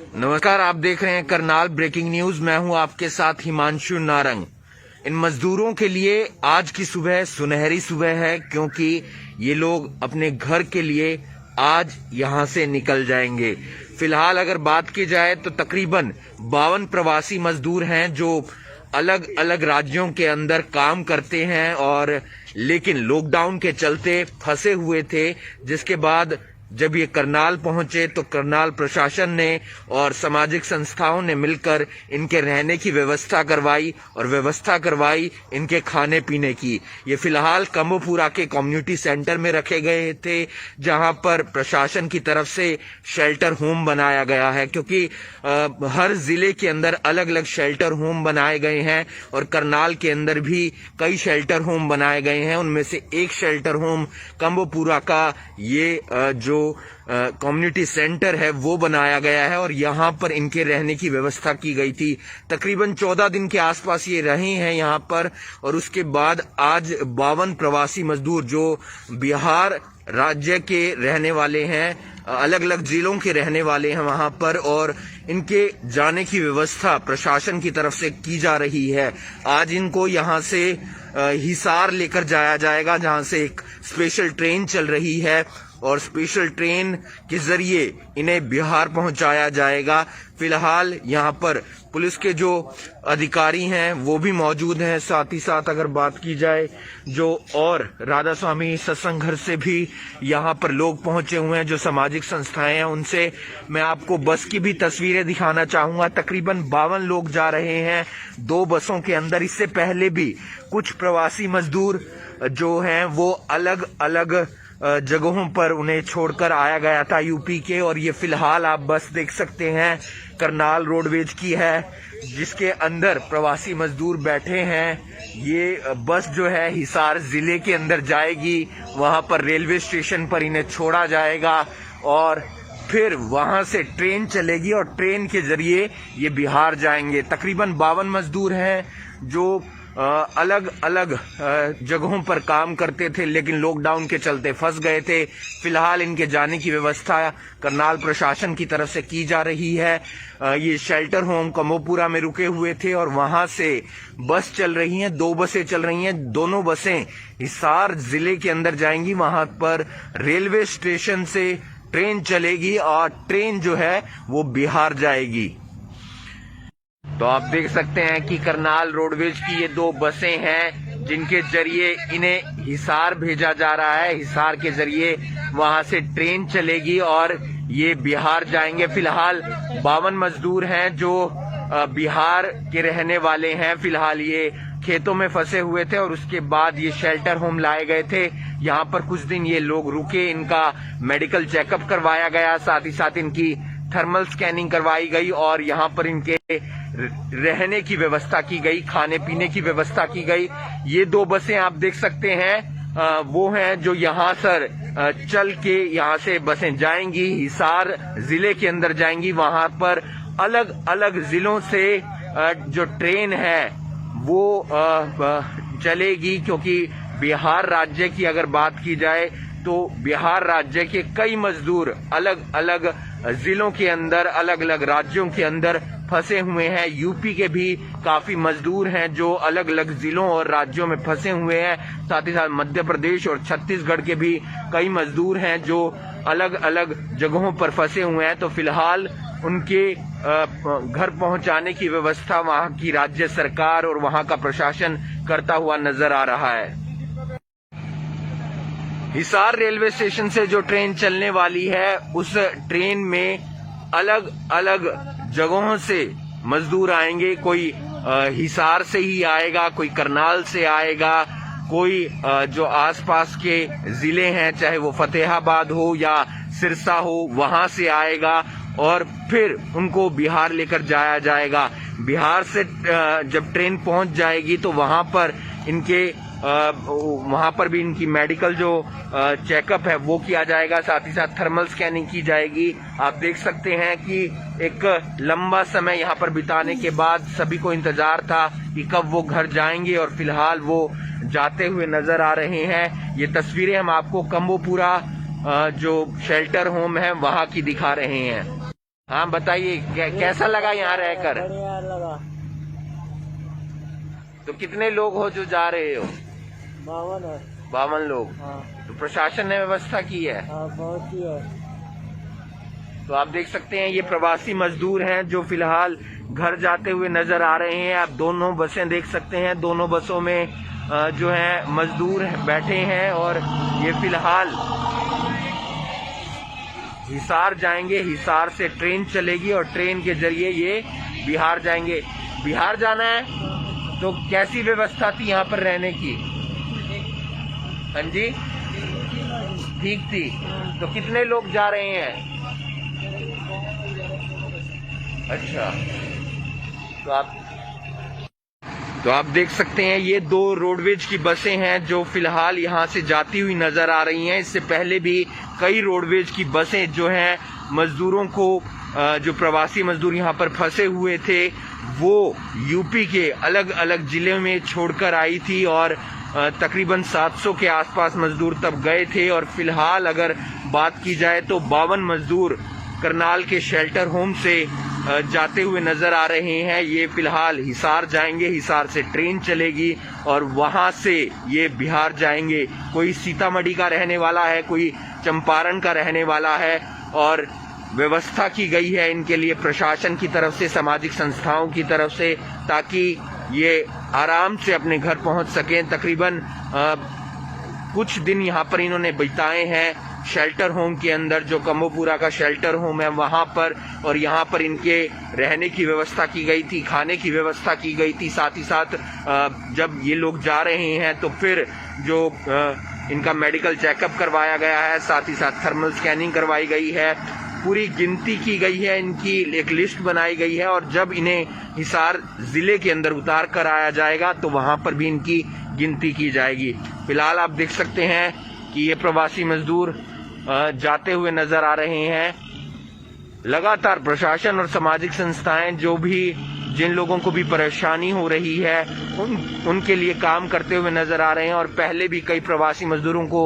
नमस्कार, आप देख रहे हैं करनाल ब्रेकिंग न्यूज। मैं हूं आपके साथ हिमांशु नारंग। इन मजदूरों के लिए आज की सुबह सुनहरी सुबह है, क्योंकि ये लोग अपने घर के लिए आज यहां से निकल जाएंगे। फिलहाल अगर बात की जाए तो तकरीबन 52 प्रवासी मजदूर हैं जो अलग अलग राज्यों के अंदर काम करते हैं, और लेकिन लॉकडाउन के चलते फंसे हुए थे। जिसके बाद जब ये करनाल पहुंचे तो करनाल प्रशासन ने और सामाजिक संस्थाओं ने मिलकर इनके रहने की व्यवस्था करवाई और व्यवस्था करवाई इनके खाने पीने की। ये फिलहाल कम्बोपुरा के कम्युनिटी सेंटर में रखे गए थे, जहां पर प्रशासन की तरफ से शेल्टर होम बनाया गया है, क्योंकि हर जिले के अंदर अलग अलग शेल्टर होम बनाए गए हैं और करनाल के अंदर भी कई शेल्टर होम बनाए गए हैं। उनमें से एक शेल्टर होम कम्बोपुरा का ये जो कम्युनिटी सेंटर है वो बनाया गया है और यहाँ पर इनके रहने की व्यवस्था की गई थी। तकरीबन 14 दिन के आसपास ये रहे हैं यहाँ पर, और उसके बाद आज 52 प्रवासी मजदूर जो बिहार राज्य के रहने वाले हैं, अलग अलग जिलों के रहने वाले हैं वहां पर, और इनके जाने की व्यवस्था प्रशासन की तरफ से की जा रही है। आज इनको यहां से हिसार लेकर जाया जाएगा, जहां से एक स्पेशल ट्रेन चल रही है और स्पेशल ट्रेन के जरिए इन्हें बिहार पहुंचाया जाएगा। फिलहाल यहां पर पुलिस के जो अधिकारी हैं वो भी मौजूद हैं। साथ ही साथ अगर बात की जाए जो और राधा स्वामी सत्संग घर से भी यहां पर लोग पहुंचे हुए हैं, जो सामाजिक संस्थाएं हैं, उनसे मैं आपको बस की भी तस्वीरें दिखाना चाहूंगा। तकरीबन 52 लोग जा रहे हैं 2 बसों के अंदर। इससे पहले भी कुछ प्रवासी मजदूर जो हैं वो अलग अलग जगहों पर उन्हें छोड़कर आया गया था यूपी के, और ये फिलहाल आप बस देख सकते हैं करनाल रोडवेज की है, जिसके अंदर प्रवासी मजदूर बैठे हैं। ये बस जो है हिसार जिले के अंदर जाएगी, वहां पर रेलवे स्टेशन पर इन्हें छोड़ा जाएगा और फिर वहां से ट्रेन चलेगी और ट्रेन के जरिए ये बिहार जाएंगे। तकरीबन 52 मजदूर हैं जो अलग अलग जगहों पर काम करते थे, लेकिन लॉकडाउन के चलते फंस गए थे। फिलहाल इनके जाने की व्यवस्था करनाल प्रशासन की तरफ से की जा रही है। ये शेल्टर होम कम्बोपुरा में रुके हुए थे और वहां से बस चल रही हैं, 2 बसें चल रही हैं। दोनों बसें हिसार जिले के अंदर जाएंगी, वहां पर रेलवे स्टेशन से ट्रेन चलेगी और ट्रेन जो है वो बिहार जाएगी। तो आप देख सकते हैं कि करनाल रोडवेज की ये 2 बसें हैं जिनके जरिए इन्हें हिसार भेजा जा रहा है। हिसार के जरिए वहां से ट्रेन चलेगी और ये बिहार जाएंगे। फिलहाल 52 मजदूर हैं जो बिहार के रहने वाले हैं। फिलहाल ये खेतों में फंसे हुए थे और उसके बाद ये शेल्टर होम लाए गए थे। यहाँ पर कुछ दिन ये लोग रुके, इनका मेडिकल चेकअप करवाया गया, साथ ही साथ इनकी थर्मल स्कैनिंग करवाई गई और यहाँ पर इनके रहने की व्यवस्था की गई, खाने पीने की व्यवस्था की गई। ये 2 बसें आप देख सकते हैं वो हैं जो यहाँ सर चल के यहाँ से बसें जाएंगी, हिसार जिले के अंदर जाएंगी। वहां पर अलग अलग जिलों से जो ट्रेन है वो चलेगी, क्योंकि बिहार राज्य की अगर बात की जाए तो बिहार राज्य के कई मजदूर अलग अलग जिलों के अंदर, अलग अलग राज्यों के अंदर फंसे हुए हैं। यूपी के भी काफी मजदूर हैं जो अलग अलग जिलों और राज्यों में फंसे हुए हैं। साथ ही साथ मध्य प्रदेश और छत्तीसगढ़ के भी कई मजदूर हैं जो अलग अलग जगहों पर फंसे हुए हैं। तो फिलहाल उनके घर पहुंचाने की व्यवस्था वहां की राज्य सरकार और वहां का प्रशासन करता हुआ नजर आ रहा है। हिसार रेलवे स्टेशन से जो ट्रेन चलने वाली है, उस ट्रेन में अलग अलग जगहों से मजदूर आएंगे। कोई हिसार से ही आएगा, कोई करनाल से आएगा, कोई जो आसपास के जिले हैं, चाहे वो फतेहाबाद हो या सिरसा हो, वहां से आएगा और फिर उनको बिहार लेकर जाया जाएगा। बिहार से जब ट्रेन पहुंच जाएगी तो वहां पर इनके वहां पर भी इनकी मेडिकल जो चेकअप है वो किया जाएगा, साथ ही साथ थर्मल स्कैनिंग की जाएगी। आप देख सकते हैं कि एक लंबा समय यहाँ पर बिताने के बाद सभी को इंतजार था कि कब वो घर जाएंगे, और फिलहाल वो जाते हुए नजर आ रहे हैं। ये तस्वीरें हम आपको कम्बोपुरा जो शेल्टर होम है वहां की दिखा रहे हैं। हाँ बताइए, कैसा लगा यहाँ रहकर? बढ़िया लगा। तो कितने लोग हो जो जा रहे हो? 52 है। 52 लोग। हाँ तो प्रशासन ने व्यवस्था की है? हाँ, बहुत ही है। तो आप देख सकते हैं ये प्रवासी मजदूर हैं जो फिलहाल घर जाते हुए नजर आ रहे हैं। आप दोनों बसें देख सकते हैं, दोनों बसों में जो है मजदूर बैठे हैं और ये फिलहाल हिसार जाएंगे। हिसार से ट्रेन चलेगी और ट्रेन के जरिए ये बिहार जाएंगे। बिहार जाना है तो कैसी व्यवस्था थी यहाँ पर रहने की? हाँ जी, ठीक थी। तो कितने लोग जा रहे हैं? अच्छा, तो आप देख सकते हैं ये 2 रोडवेज की बसें हैं जो फिलहाल यहाँ से जाती हुई नजर आ रही हैं। इससे पहले भी कई रोडवेज की बसें जो हैं मजदूरों को, जो प्रवासी मजदूर यहाँ पर फंसे हुए थे वो यूपी के अलग अलग जिले में छोड़कर आई थी और तकरीबन 700 के आसपास मजदूर तब गए थे। और फिलहाल अगर बात की जाए तो 52 मजदूर करनाल के शेल्टर होम से जाते हुए नजर आ रहे हैं। ये फिलहाल हिसार जाएंगे, हिसार से ट्रेन चलेगी और वहां से ये बिहार जाएंगे। कोई सीतामढ़ी का रहने वाला है, कोई चंपारण का रहने वाला है और व्यवस्था की गई है इनके लिए प्रशासन की तरफ से, सामाजिक संस्थाओं की तरफ से, ताकि ये आराम से अपने घर पहुंच सकें। तकरीबन कुछ दिन यहाँ पर इन्होंने बिताए हैं शेल्टर होम के अंदर, जो कम्बोपुरा का शेल्टर होम है वहां पर, और यहाँ पर इनके रहने की व्यवस्था की गई थी, खाने की व्यवस्था की गई थी। साथ ही साथ जब ये लोग जा रहे हैं तो फिर जो इनका मेडिकल चेकअप करवाया गया है, साथ ही साथ थर्मल स्कैनिंग करवाई गई है, पूरी गिनती की गई है, इनकी एक लिस्ट बनाई गई है और जब इन्हें हिसार जिले के अंदर उतार कर आया जाएगा तो वहां पर भी इनकी गिनती की जाएगी। फिलहाल आप देख सकते हैं कि ये प्रवासी मजदूर जाते हुए नजर आ रहे हैं। लगातार प्रशासन और सामाजिक संस्थाएं जो भी, जिन लोगों को भी परेशानी हो रही है उनके लिए काम करते हुए नजर आ रहे हैं। और पहले भी कई प्रवासी मजदूरों को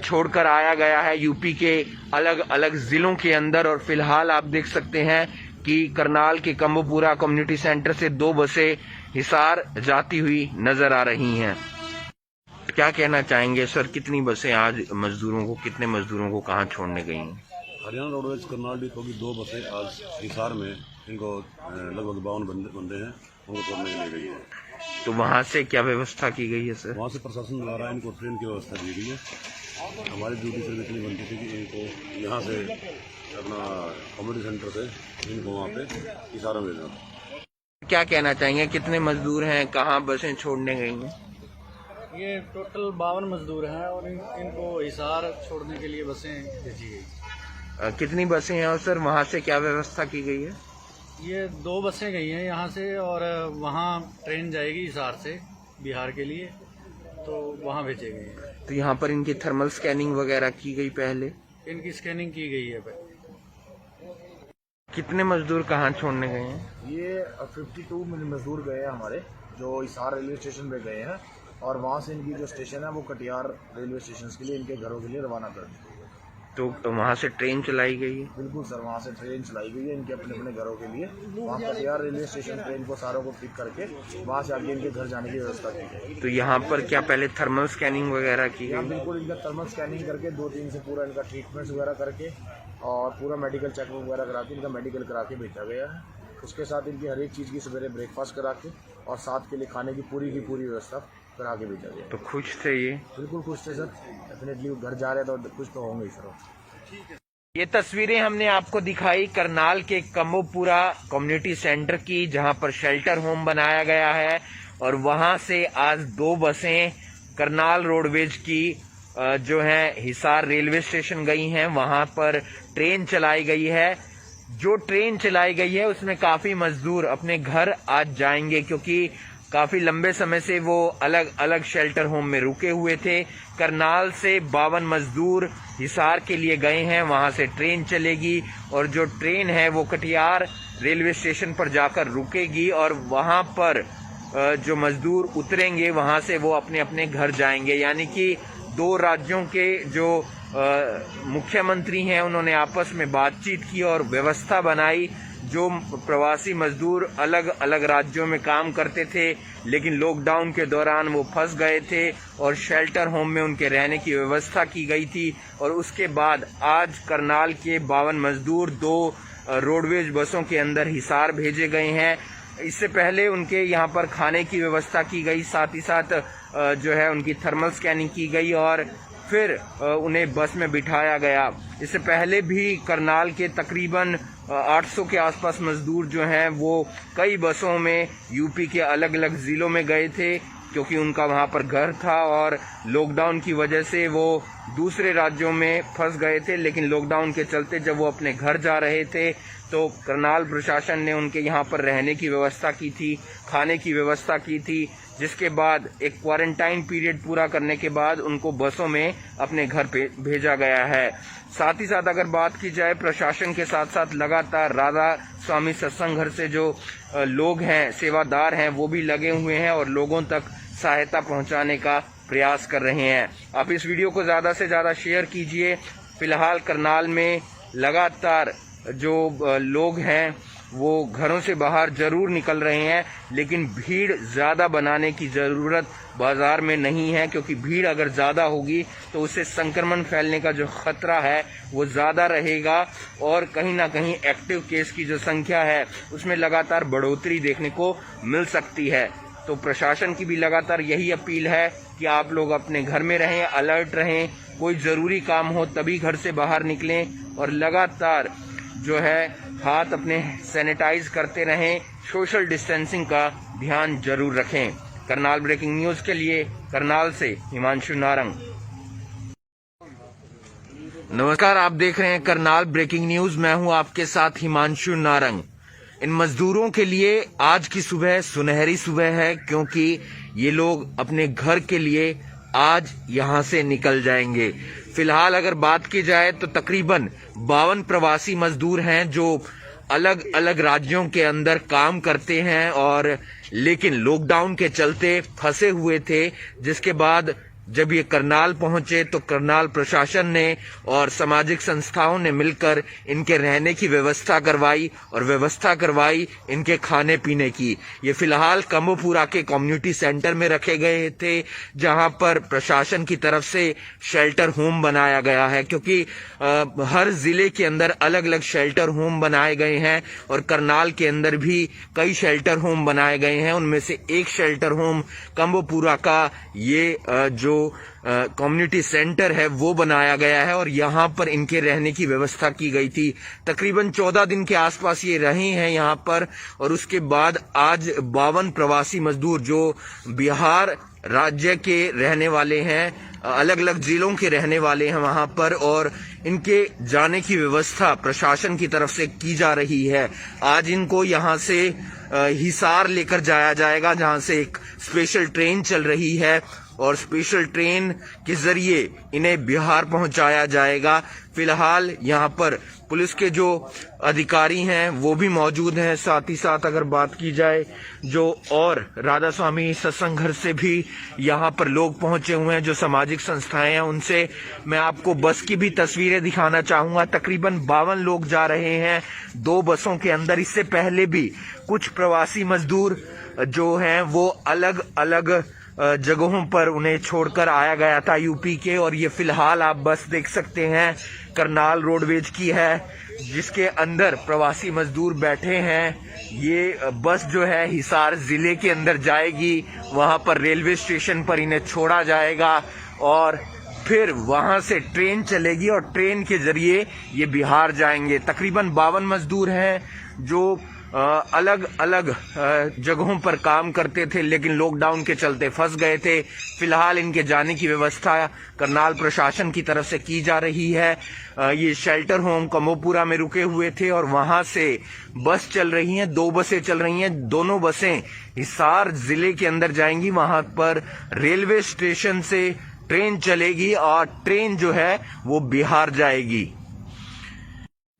छोड़कर आया गया है यूपी के अलग अलग जिलों के अंदर। और फिलहाल आप देख सकते हैं कि करनाल के कम्बोपुरा कम्युनिटी सेंटर से 2 बसें हिसार जाती हुई नजर आ रही हैं। क्या कहना चाहेंगे सर, कितनी बसें आज मजदूरों को, कितने मजदूरों को कहाँ छोड़ने गई हैं? हरियाणा रोडवेज करनाल डिपो की 2 बसें आज हिसार में, इनको लगभग 52 बंदे हैं, उनको छोड़ने के लिए गई है। तो वहाँ से क्या व्यवस्था की गई है सर? वहाँ से प्रशासन द्वारा इनको ट्रेन की व्यवस्था की गई है। हमारी ड्यूटी सिर्फ इतनी बनती थी कि इनको यहाँ से अपना कम्युनिटी सेंटर से इनको वहाँ पे हिसार में भेजना। क्या कहना चाहेंगे, कितने मजदूर हैं, कहाँ बसें छोड़ने गई हैं? ये टोटल 52 मजदूर हैं और इनको हिसार छोड़ने के लिए बसें भेजी गई। कितनी बसें हैं और सर वहाँ से क्या व्यवस्था की गई है? ये 2 बसें गई हैं यहाँ से और वहाँ ट्रेन जाएगी हिसार से बिहार के लिए, तो वहाँ भेजे गए हैं। तो यहाँ पर इनकी थर्मल स्कैनिंग वगैरह की गई पहले? इनकी स्कैनिंग की गई है पहले। कितने मजदूर कहाँ छोड़ने गए हैं? ये 52 मजदूर गए हैं हमारे, जो हिसार रेलवे स्टेशन पे गए हैं और वहाँ से इनकी जो स्टेशन है वो कटिहार रेलवे स्टेशन के लिए, इनके घरों के लिए रवाना कर दी गई है। तो वहाँ से ट्रेन चलाई गई है? बिल्कुल सर, वहाँ से ट्रेन चलाई गई है इनके अपने अपने घरों के लिए। वहाँ कटिहार रेलवे स्टेशन पे इनको सारों को पिक करके वहाँ से आगे इनके घर जाने की व्यवस्था की गई। तो यहाँ पर क्या पहले थर्मल स्कैनिंग वगैरह की यहाँ गई? बिल्कुल इनका थर्मल स्कैनिंग करके 2-3 से पूरा इनका ट्रीटमेंट वगैरह करके और पूरा मेडिकल चेकअप वगैरह करा के इनका मेडिकल करा के भेजा गया है। उसके साथ इनकी हर एक चीज़ की सवेरे ब्रेकफास्ट करा के और साथ के लिए खाने की पूरी व्यवस्था करा के भेजा गया। तो खुश थे ये? बिल्कुल खुश थे सर, डेफिनेटली घर जा रहे तो खुश तो होंगे ही सर। ये तस्वीरें हमने आपको दिखाई करनाल के कम्बोपुरा कम्युनिटी सेंटर की, जहां पर शेल्टर होम बनाया गया है और वहां से आज 2 बसें करनाल रोडवेज की जो है हिसार रेलवे स्टेशन गई हैं। वहां पर ट्रेन चलाई गई है। जो ट्रेन चलाई गई है उसमें काफी मजदूर अपने घर आज जाएंगे, क्योंकि काफी लंबे समय से वो अलग अलग शेल्टर होम में रुके हुए थे। करनाल से 52 मजदूर हिसार के लिए गए हैं, वहां से ट्रेन चलेगी और जो ट्रेन है वो कटिहार रेलवे स्टेशन पर जाकर रुकेगी और वहां पर जो मजदूर उतरेंगे वहां से वो अपने अपने घर जाएंगे। यानी कि 2 राज्यों के जो मुख्यमंत्री हैं उन्होंने आपस में बातचीत की और व्यवस्था बनाई। जो प्रवासी मजदूर अलग अलग राज्यों में काम करते थे लेकिन लॉकडाउन के दौरान वो फंस गए थे और शेल्टर होम में उनके रहने की व्यवस्था की गई थी। और उसके बाद आज करनाल के 52 मजदूर 2 रोडवेज बसों के अंदर हिसार भेजे गए हैं। इससे पहले उनके यहाँ पर खाने की व्यवस्था की गई, साथ ही साथ जो है उनकी थर्मल स्कैनिंग की गई और फिर उन्हें बस में बिठाया गया। इससे पहले भी करनाल के तकरीबन 800 के आसपास मजदूर जो हैं वो कई बसों में यूपी के अलग अलग ज़िलों में गए थे क्योंकि उनका वहाँ पर घर था और लॉकडाउन की वजह से वो दूसरे राज्यों में फंस गए थे। लेकिन लॉकडाउन के चलते जब वो अपने घर जा रहे थे तो करनाल प्रशासन ने उनके यहाँ पर रहने की व्यवस्था की थी, खाने की व्यवस्था की थी, जिसके बाद एक क्वारंटाइन पीरियड पूरा करने के बाद उनको बसों में अपने घर पे भेजा गया है। साथ ही साथ अगर बात की जाए प्रशासन के साथ साथ लगातार राधा स्वामी सत्संग घर से जो लोग हैं, सेवादार हैं, वो भी लगे हुए हैं और लोगों तक सहायता पहुंचाने का प्रयास कर रहे हैं। आप इस वीडियो को ज़्यादा से ज़्यादा शेयर कीजिए। फिलहाल करनाल में लगातार जो लोग हैं वो घरों से बाहर जरूर निकल रहे हैं लेकिन भीड़ ज़्यादा बनाने की ज़रूरत बाज़ार में नहीं है क्योंकि भीड़ अगर ज़्यादा होगी तो उससे संक्रमण फैलने का जो खतरा है वो ज़्यादा रहेगा और कहीं ना कहीं एक्टिव केस की जो संख्या है उसमें लगातार बढ़ोतरी देखने को मिल सकती है। तो प्रशासन की भी लगातार यही अपील है कि आप लोग अपने घर में रहें, अलर्ट रहें, कोई ज़रूरी काम हो तभी घर से बाहर निकलें और लगातार जो है हाथ अपने सैनिटाइज करते रहें, सोशल डिस्टेंसिंग का ध्यान जरूर रखें। करनाल ब्रेकिंग न्यूज़ के लिए करनाल से हिमांशु नारंग। नमस्कार, आप देख रहे हैं करनाल ब्रेकिंग न्यूज़। मैं हूं आपके साथ हिमांशु नारंग। इन मजदूरों के लिए आज की सुबह सुनहरी सुबह है क्योंकि ये लोग अपने घर के लिए आज यहां से निकल जाएंगे। फिलहाल अगर बात की जाए तो तकरीबन 52 प्रवासी मजदूर हैं जो अलग अलग राज्यों के अंदर काम करते हैं और लेकिन लॉकडाउन के चलते फंसे हुए थे, जिसके बाद जब ये करनाल पहुंचे तो करनाल प्रशासन ने और सामाजिक संस्थाओं ने मिलकर इनके रहने की व्यवस्था करवाई इनके खाने पीने की। ये फिलहाल कम्बोपुरा के कम्युनिटी सेंटर में रखे गए थे जहां पर प्रशासन की तरफ से शेल्टर होम बनाया गया है क्योंकि हर जिले के अंदर अलग अलग शेल्टर होम बनाए गए हैं और करनाल के अंदर भी कई शेल्टर होम बनाए गए हैं। उनमें से एक शेल्टर होम कम्बोपुरा का ये जो कम्युनिटी सेंटर है वो बनाया गया है और यहाँ पर इनके रहने की व्यवस्था की गई थी। तकरीबन 14 दिन के आसपास ये रहे हैं यहाँ पर और उसके बाद आज 52 प्रवासी मजदूर जो बिहार राज्य के रहने वाले हैं, अलग अलग जिलों के रहने वाले हैं वहां पर, और इनके जाने की व्यवस्था प्रशासन की तरफ से की जा रही है। आज इनको यहां से हिसार लेकर जाया जाएगा जहां से एक स्पेशल ट्रेन चल रही है और स्पेशल ट्रेन के जरिए इन्हें बिहार पहुंचाया जाएगा। फिलहाल यहां पर पुलिस के जो अधिकारी हैं वो भी मौजूद हैं। साथ ही साथ अगर बात की जाए जो और राधा स्वामी सत्संग घर से भी यहां पर लोग पहुंचे हुए हैं, जो सामाजिक संस्थाएं हैं, उनसे मैं आपको बस की भी तस्वीरें दिखाना चाहूंगा। तकरीबन 52 लोग जा रहे हैं 2 बसों के अंदर। इससे पहले भी कुछ प्रवासी मजदूर जो हैं वो अलग अलग जगहों पर उन्हें छोड़कर आया गया था यूपी के, और ये फिलहाल आप बस देख सकते हैं करनाल रोडवेज की है जिसके अंदर प्रवासी मजदूर बैठे हैं। ये बस जो है हिसार जिले के अंदर जाएगी, वहां पर रेलवे स्टेशन पर इन्हें छोड़ा जाएगा और फिर वहां से ट्रेन चलेगी और ट्रेन के जरिए ये बिहार जाएंगे। तकरीबन 52 मजदूर हैं जो अलग अलग जगहों पर काम करते थे लेकिन लॉकडाउन के चलते फंस गए थे। फिलहाल इनके जाने की व्यवस्था करनाल प्रशासन की तरफ से की जा रही है। ये शेल्टर होम कम्बोपुरा में रुके हुए थे और वहां से बस चल रही हैं, 2 बसें चल रही हैं। दोनों बसें हिसार जिले के अंदर जाएंगी, वहां पर रेलवे स्टेशन से ट्रेन चलेगी और ट्रेन जो है वो बिहार जाएगी।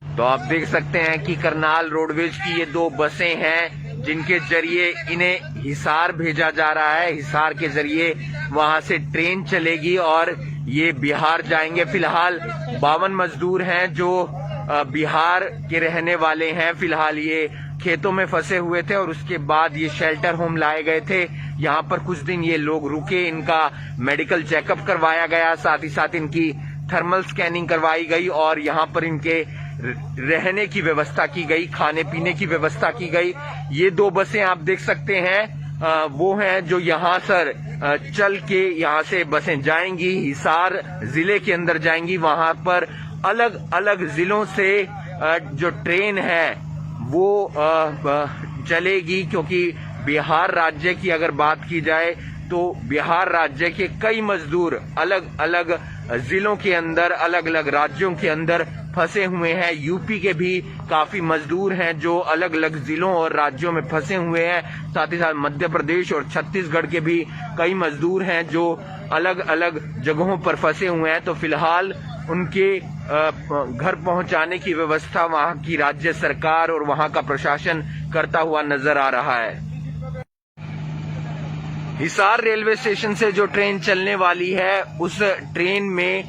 तो आप देख सकते हैं कि करनाल रोडवेज की ये 2 बसें हैं जिनके जरिए इन्हें हिसार भेजा जा रहा है। हिसार के जरिए वहां से ट्रेन चलेगी और ये बिहार जाएंगे। फिलहाल 52 मजदूर हैं जो बिहार के रहने वाले हैं। फिलहाल ये खेतों में फंसे हुए थे और उसके बाद ये शेल्टर होम लाए गए थे। यहाँ पर कुछ दिन ये लोग रुके, इनका मेडिकल चेकअप करवाया गया, साथ ही साथ इनकी थर्मल स्कैनिंग करवाई गई और यहाँ पर इनके रहने की व्यवस्था की गई, खाने पीने की व्यवस्था की गई। ये 2 बसें आप देख सकते हैं वो हैं जो यहाँ सर चल के यहाँ से बसें जाएंगी, हिसार जिले के अंदर जाएंगी। वहां पर अलग अलग जिलों से जो ट्रेन है वो चलेगी, क्योंकि बिहार राज्य की अगर बात की जाए तो बिहार राज्य के कई मजदूर अलग अलग जिलों के अंदर, अलग अलग राज्यों के अंदर फंसे हुए हैं। यूपी के भी काफी मजदूर हैं जो अलग अलग जिलों और राज्यों में फंसे हुए हैं। साथ ही साथ मध्य प्रदेश और छत्तीसगढ़ के भी कई मजदूर हैं जो अलग अलग जगहों पर फंसे हुए हैं। तो फिलहाल उनके घर पहुंचाने की व्यवस्था वहां की राज्य सरकार और वहां का प्रशासन करता हुआ नजर आ रहा है। हिसार रेलवे स्टेशन से जो ट्रेन चलने वाली है उस ट्रेन में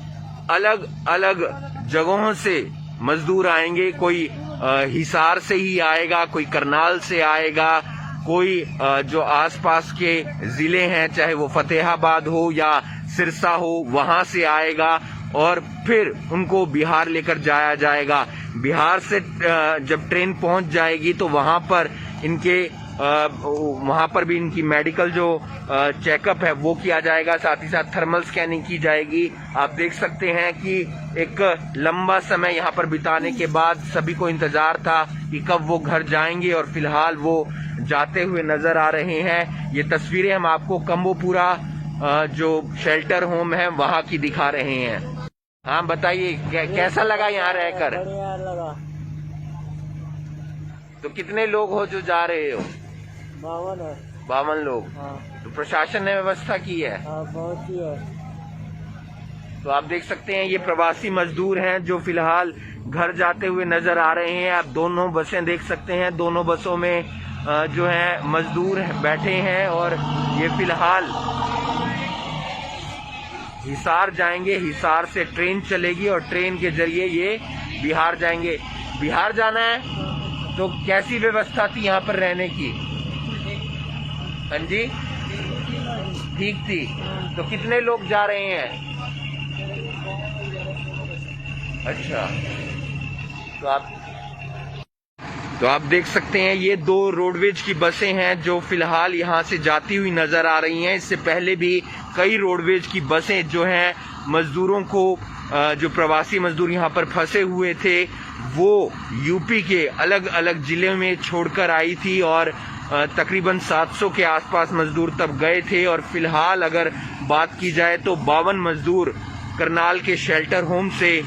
अलग अलग जगहों से मजदूर आएंगे। कोई हिसार से ही आएगा, कोई करनाल से आएगा, कोई जो आसपास के जिले हैं, चाहे वो फतेहाबाद हो या सिरसा हो, वहां से आएगा और फिर उनको बिहार लेकर जाया जाएगा। बिहार से जब ट्रेन पहुंच जाएगी तो वहां पर भी इनकी मेडिकल जो चेकअप है वो किया जाएगा, साथ ही साथ थर्मल स्कैनिंग की जाएगी। आप देख सकते हैं कि एक लंबा समय यहाँ पर बिताने के बाद सभी को इंतजार था कि कब वो घर जाएंगे और फिलहाल वो जाते हुए नजर आ रहे हैं। ये तस्वीरें हम आपको कम्बोपुरा जो शेल्टर होम है वहां की दिखा रहे हैं। हाँ बताइए, कैसा लगा यहाँ रहकर? बढ़िया लगा। तो कितने लोग हो जो जा रहे हो? 52 है। 52 लोग। हाँ तो प्रशासन ने व्यवस्था की है। हाँ, बहुत ही है। तो आप देख सकते हैं ये प्रवासी मजदूर हैं जो फिलहाल घर जाते हुए नजर आ रहे हैं। आप दोनों बसें देख सकते हैं, दोनों बसों में जो है मजदूर बैठे हैं और ये फिलहाल हिसार जाएंगे। हिसार से ट्रेन चलेगी और ट्रेन के जरिए ये बिहार जाएंगे। बिहार जाना है तो कैसी व्यवस्था थी यहाँ पर रहने की? हाँ जी, ठीक थी। तो कितने लोग जा रहे हैं? अच्छा, तो आप देख सकते हैं ये 2 रोडवेज की बसें हैं जो फिलहाल यहाँ से जाती हुई नजर आ रही हैं। इससे पहले भी कई रोडवेज की बसें जो हैं मजदूरों को, जो प्रवासी मजदूर यहाँ पर फंसे हुए थे वो यूपी के अलग अलग जिले में छोड़कर आई थी और तकरीबन 700 के आसपास मजदूर तब गए थे। और फिलहाल अगर बात की जाए तो 52 मजदूर करनाल के शेल्टर होम से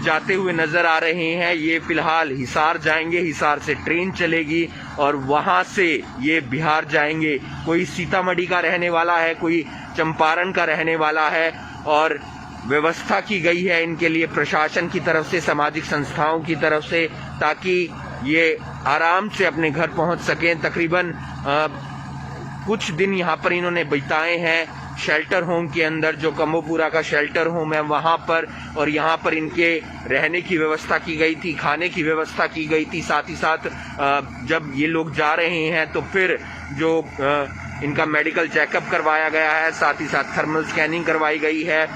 जाते हुए नजर आ रहे हैं। ये फिलहाल हिसार जाएंगे, हिसार से ट्रेन चलेगी और वहां से ये बिहार जाएंगे। कोई सीतामढ़ी का रहने वाला है, कोई चंपारण का रहने वाला है और व्यवस्था की गई है इनके लिए प्रशासन की तरफ से, सामाजिक संस्थाओं की तरफ से, ताकि ये आराम से अपने घर पहुंच सकें। तकरीबन कुछ दिन यहाँ पर इन्होंने बिताए हैं शेल्टर होम के अंदर, जो कम्बोपुरा का शेल्टर होम है वहां पर, और यहाँ पर इनके रहने की व्यवस्था की गई थी, खाने की व्यवस्था की गई थी। साथ ही साथ जब ये लोग जा रहे हैं तो फिर जो इनका मेडिकल चेकअप करवाया गया है, साथ ही साथ थर्मल स्कैनिंग करवाई गई है,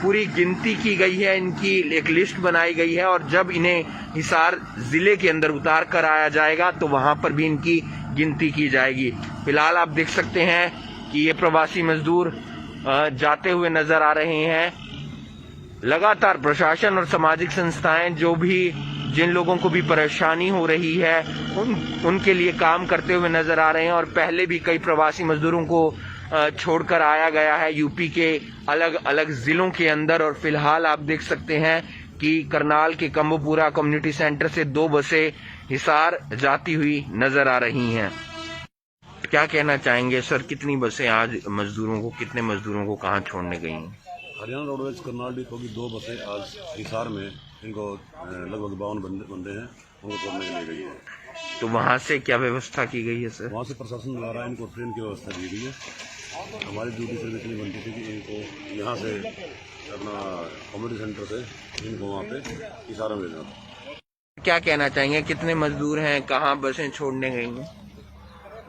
पूरी गिनती की गई है, इनकी एक लिस्ट बनाई गई है और जब इन्हें हिसार जिले के अंदर उतार कर आया जाएगा तो वहां पर भी इनकी गिनती की जाएगी। फिलहाल आप देख सकते हैं कि ये प्रवासी मजदूर जाते हुए नजर आ रहे हैं। लगातार प्रशासन और सामाजिक संस्थाएं जिन लोगों को भी परेशानी हो रही है उनके लिए काम करते हुए नजर आ रहे हैं। और पहले भी कई प्रवासी मजदूरों को छोड़कर आया गया है यूपी के अलग अलग जिलों के अंदर। और फिलहाल आप देख सकते हैं कि करनाल के कम्बोपुरा कम्युनिटी सेंटर से 2 बसें हिसार जाती हुई नजर आ रही हैं। क्या कहना चाहेंगे सर, कितनी बसें आज कितने मजदूरों को कहाँ छोड़ने गई हैं? हरियाणा रोडवेज करनाल डिपो की 2 बसें आज हिसार में, इनको लगभग 52 बंदे हैं, उनको छोड़ने के लिए गई है। तो वहाँ से क्या व्यवस्था की गई है सर? वहाँ से प्रशासन द्वारा इनको ट्रेन की व्यवस्था दी गई है। हमारी ड्यूटी सिर्फ इतनी बनती थी कि इनको यहाँ से अपना कम्युनिटी सेंटर से इनको वहाँ पे हिसार में भेजना था। क्या कहना चाहेंगे, कितने मजदूर हैं, कहाँ बसें छोड़ने गई हैं?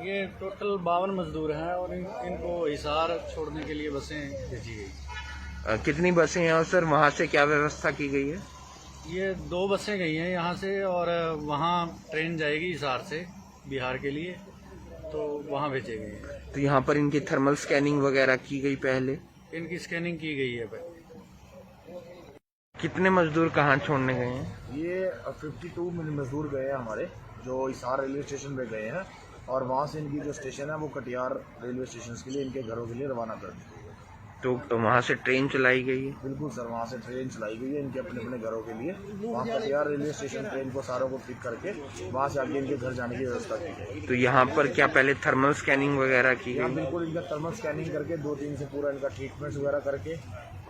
ये टोटल 52 मजदूर हैं और इनको हिसार छोड़ने के लिए बसें भेजी गई। कितनी बसें हैं और सर वहाँ से क्या व्यवस्था की गई है? ये 2 बसें गई हैं यहाँ से और वहाँ ट्रेन जाएगी हिसार से बिहार के लिए, तो वहाँ भेजे गए हैं। तो यहाँ पर इनकी थर्मल स्कैनिंग वगैरह की गई पहले? इनकी स्कैनिंग की गई है पहले। कितने मजदूर कहाँ छोड़ने गए हैं? ये 52 मजदूर गए हैं हमारे, जो हिसार रेलवे स्टेशन पे गए हैं और वहाँ से इनकी जो स्टेशन है वो कटिहार रेलवे स्टेशन के लिए इनके घरों के लिए रवाना कर दी गई है। तो वहाँ से ट्रेन चलाई गई है? बिल्कुल सर, वहाँ से ट्रेन चलाई गई है इनके अपने अपने घरों के लिए। वहाँ कटिहार रेलवे स्टेशन पे इनको सारों को पिक करके वहाँ से आगे इनके घर जाने की व्यवस्था की गई। तो यहाँ पर क्या पहले थर्मल स्कैनिंग वगैरह की यहाँ गई? बिल्कुल इनका थर्मल स्कैनिंग करके 2-3 से पूरा इनका ट्रीटमेंट वगैरह करके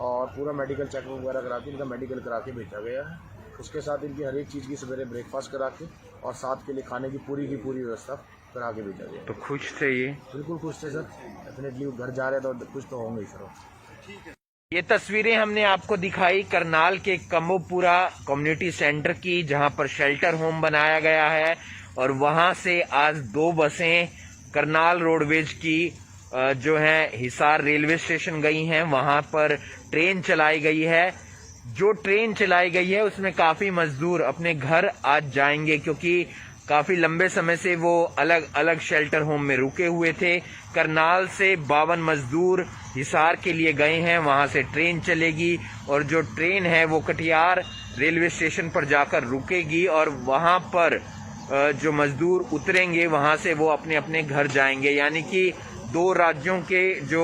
और पूरा मेडिकल चेकअप वगैरह करा के इनका मेडिकल करा के भेजा गया है। उसके साथ इनकी हर एक चीज़ की सवेरे ब्रेकफास्ट करा के और साथ के लिए खाने की पूरी व्यवस्था करा के भेजा गया। तो खुश थे ये? बिल्कुल खुश थे सर, डेफिनेटली घर जा रहे हैं तो खुश तो होंगे ही सर। ये तस्वीरें हमने आपको दिखाई करनाल के कम्बोपुरा कम्युनिटी सेंटर की, जहां पर शेल्टर होम बनाया गया है और वहां से आज 2 बसें करनाल रोडवेज की जो है हिसार रेलवे स्टेशन गई हैं। वहां पर ट्रेन चलाई गई है। जो ट्रेन चलाई गई है उसमें काफी मजदूर अपने घर आज जाएंगे, क्योंकि काफी लंबे समय से वो अलग अलग शेल्टर होम में रुके हुए थे। करनाल से 52 मजदूर हिसार के लिए गए हैं, वहां से ट्रेन चलेगी और जो ट्रेन है वो कटिहार रेलवे स्टेशन पर जाकर रुकेगी और वहां पर जो मजदूर उतरेंगे वहां से वो अपने अपने घर जाएंगे। यानी कि 2 राज्यों के जो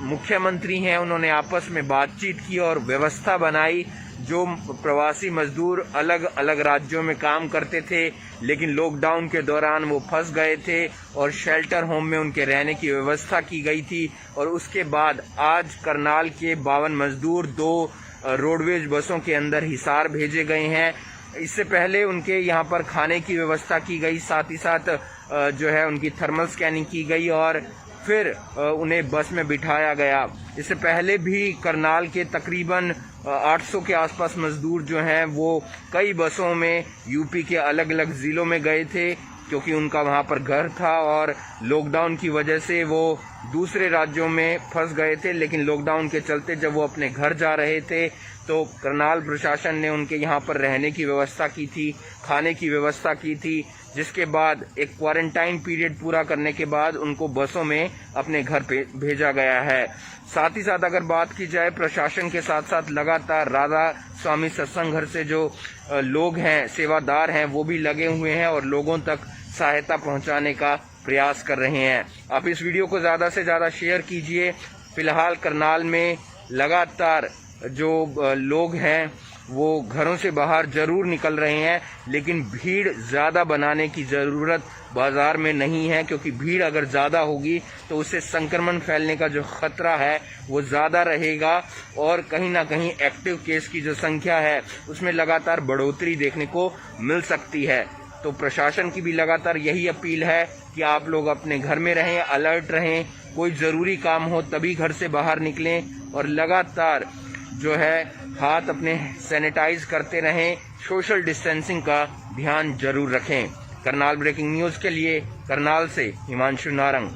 मुख्यमंत्री हैं उन्होंने आपस में बातचीत की और व्यवस्था बनाई। जो प्रवासी मजदूर अलग अलग राज्यों में काम करते थे लेकिन लॉकडाउन के दौरान वो फंस गए थे और शेल्टर होम में उनके रहने की व्यवस्था की गई थी। और उसके बाद आज करनाल के 52 मजदूर 2 रोडवेज बसों के अंदर हिसार भेजे गए हैं। इससे पहले उनके यहाँ पर खाने की व्यवस्था की गई, साथ ही साथ जो है उनकी थर्मल स्कैनिंग की गई और फिर उन्हें बस में बिठाया गया। इससे पहले भी करनाल के तकरीबन 800 के आसपास मजदूर जो हैं वो कई बसों में यूपी के अलग अलग जिलों में गए थे, क्योंकि उनका वहां पर घर था और लॉकडाउन की वजह से वो दूसरे राज्यों में फंस गए थे। लेकिन लॉकडाउन के चलते जब वो अपने घर जा रहे थे तो करनाल प्रशासन ने उनके यहाँ पर रहने की व्यवस्था की थी, खाने की व्यवस्था की थी, जिसके बाद एक क्वारंटाइन पीरियड पूरा करने के बाद उनको बसों में अपने घर पे भेजा गया है। साथ ही साथ अगर बात की जाए प्रशासन के साथ साथ लगातार राधा स्वामी सत्संग घर से जो लोग हैं, सेवादार हैं, वो भी लगे हुए हैं और लोगों तक सहायता पहुंचाने का प्रयास कर रहे हैं। आप इस वीडियो को ज्यादा से ज्यादा शेयर कीजिए। फिलहाल करनाल में लगातार जो लोग हैं वो घरों से बाहर जरूर निकल रहे हैं, लेकिन भीड़ ज्यादा बनाने की जरूरत बाजार में नहीं है, क्योंकि भीड़ अगर ज्यादा होगी तो उससे संक्रमण फैलने का जो खतरा है वो ज्यादा रहेगा और कहीं ना कहीं एक्टिव केस की जो संख्या है उसमें लगातार बढ़ोतरी देखने को मिल सकती है। तो प्रशासन की भी लगातार यही अपील है कि आप लोग अपने घर में रहें, अलर्ट रहें, कोई जरूरी काम हो तभी घर से बाहर निकलें और लगातार जो है हाथ अपने सैनिटाइज करते रहें, सोशल डिस्टेंसिंग का ध्यान जरूर रखें। करनाल ब्रेकिंग न्यूज के लिए करनाल से हिमांशु नारंग।